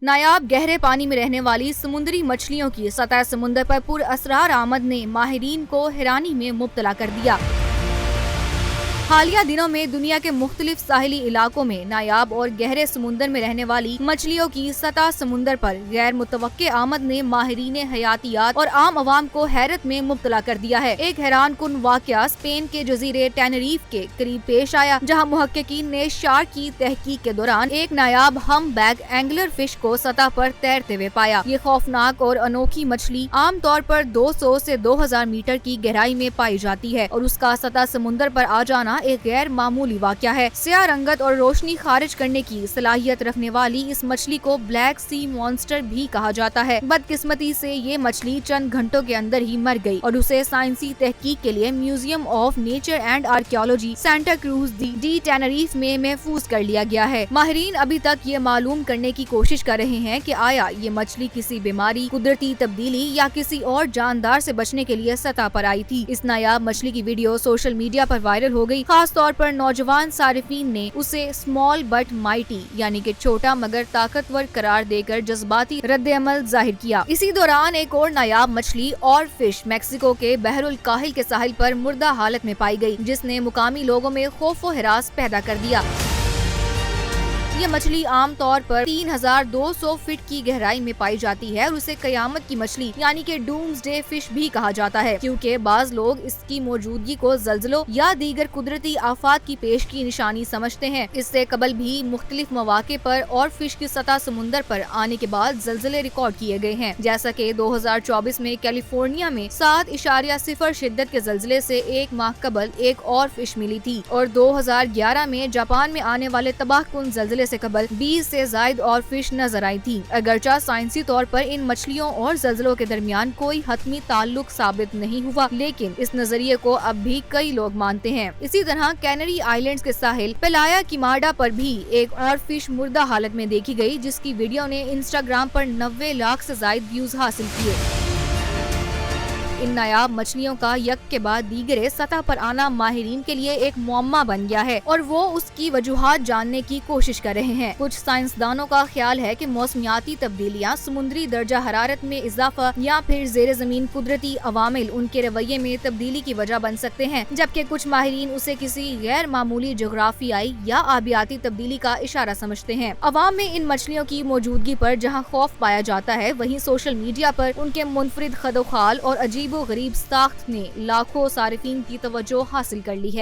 نایاب گہرے پانی میں رہنے والی سمندری مچھلیوں کی سطح سمندر پر پراسرار آمد نے ماہرین کو حیرانی میں مبتلا کر دیا۔ حالیہ دنوں میں دنیا کے مختلف ساحلی علاقوں میں نایاب اور گہرے سمندر میں رہنے والی مچھلیوں کی سطح سمندر پر غیر متوقع آمد نے ماہرین حیاتیات اور عام عوام کو حیرت میں مبتلا کر دیا ہے۔ ایک حیران کن واقعہ اسپین کے جزیرے ٹینریف کے قریب پیش آیا، جہاں محققین نے شارک کی تحقیق کے دوران ایک نایاب ہم بیک اینگلر فش کو سطح پر تیرتے ہوئے پایا۔ یہ خوفناک اور انوکھی مچھلی عام طور پر 200 سے 2000 میٹر کی گہرائی میں پائی جاتی ہے اور اس کا سطح سمندر پر آ جانا ایک غیر معمولی واقعہ ہے۔ سیاہ رنگت اور روشنی خارج کرنے کی صلاحیت رکھنے والی اس مچھلی کو بلیک سی مانسٹر بھی کہا جاتا ہے۔ بدقسمتی سے یہ مچھلی چند گھنٹوں کے اندر ہی مر گئی اور اسے سائنسی تحقیق کے لیے museum of nature and archaeology Santa Cruz de Tenerife میں محفوظ کر لیا گیا ہے۔ ماہرین ابھی تک یہ معلوم کرنے کی کوشش کر رہے ہیں کہ آیا یہ مچھلی کسی بیماری، قدرتی تبدیلی یا کسی اور جاندار سے بچنے کے لیے سطح پر آئی تھی۔ اس نایاب مچھلی کی ویڈیو سوشل میڈیا پر وائرل ہو گئی۔ خاص طور پر نوجوان صارفین نے اسے اسمال بٹ مائٹی یعنی کہ چھوٹا مگر طاقتور قرار دے کر جذباتی رد عمل ظاہر کیا۔ اسی دوران ایک اور نایاب مچھلی اور فش میکسیکو کے بحر الکاہل کے ساحل پر مردہ حالت میں پائی گئی، جس نے مقامی لوگوں میں خوف و ہراس پیدا کر دیا۔ یہ مچھلی عام طور پر 3200 فٹ کی گہرائی میں پائی جاتی ہے اور اسے قیامت کی مچھلی یعنی کہ ڈومز ڈے فش بھی کہا جاتا ہے، کیونکہ بعض لوگ اس کی موجودگی کو زلزلوں یا دیگر قدرتی آفات کی پیش کی نشانی سمجھتے ہیں۔ اس سے قبل بھی مختلف مواقع پر اور فش کی سطح سمندر پر آنے کے بعد زلزلے ریکارڈ کیے گئے ہیں، جیسا کہ 2024 میں کیلیفورنیا میں 7.0 شدت کے زلزلے سے ایک ماہ قبل ایک اور فش ملی تھی، اور 2011 میں جاپان میں آنے والے تباہ کن زلزلے سے قبل 20 سے زائد اور فش نظر آئی تھی۔ اگرچہ سائنسی طور پر ان مچھلیوں اور زلزلوں کے درمیان کوئی حتمی تعلق ثابت نہیں ہوا، لیکن اس نظریے کو اب بھی کئی لوگ مانتے ہیں۔ اسی طرح کینری آئیلینڈز کے ساحل پلایا کیماڈا پر بھی ایک اور فش مردہ حالت میں دیکھی گئی، جس کی ویڈیو نے انسٹاگرام پر 90 لاکھ سے زائد ویوز حاصل کیے۔ ان نایاب مچھلیوں کا یک کے بعد دیگرے سطح پر آنا ماہرین کے لیے ایک معمہ بن گیا ہے اور وہ اس کی وجوہات جاننے کی کوشش کر رہے ہیں۔ کچھ سائنسدانوں کا خیال ہے کہ موسمیاتی تبدیلیاں، سمندری درجہ حرارت میں اضافہ یا پھر زیر زمین قدرتی عوامل ان کے رویے میں تبدیلی کی وجہ بن سکتے ہیں، جبکہ کچھ ماہرین اسے کسی غیر معمولی جغرافیائی یا آبیاتی تبدیلی کا اشارہ سمجھتے ہیں۔ عوام میں ان مچھلیوں کی موجودگی پر جہاں خوف پایا جاتا ہے، وہیں سوشل میڈیا پر ان کے منفرد خد و خال اور عجیب و غریب ساخت نے لاکھوں صارفین کی توجہ حاصل کر لی ہے۔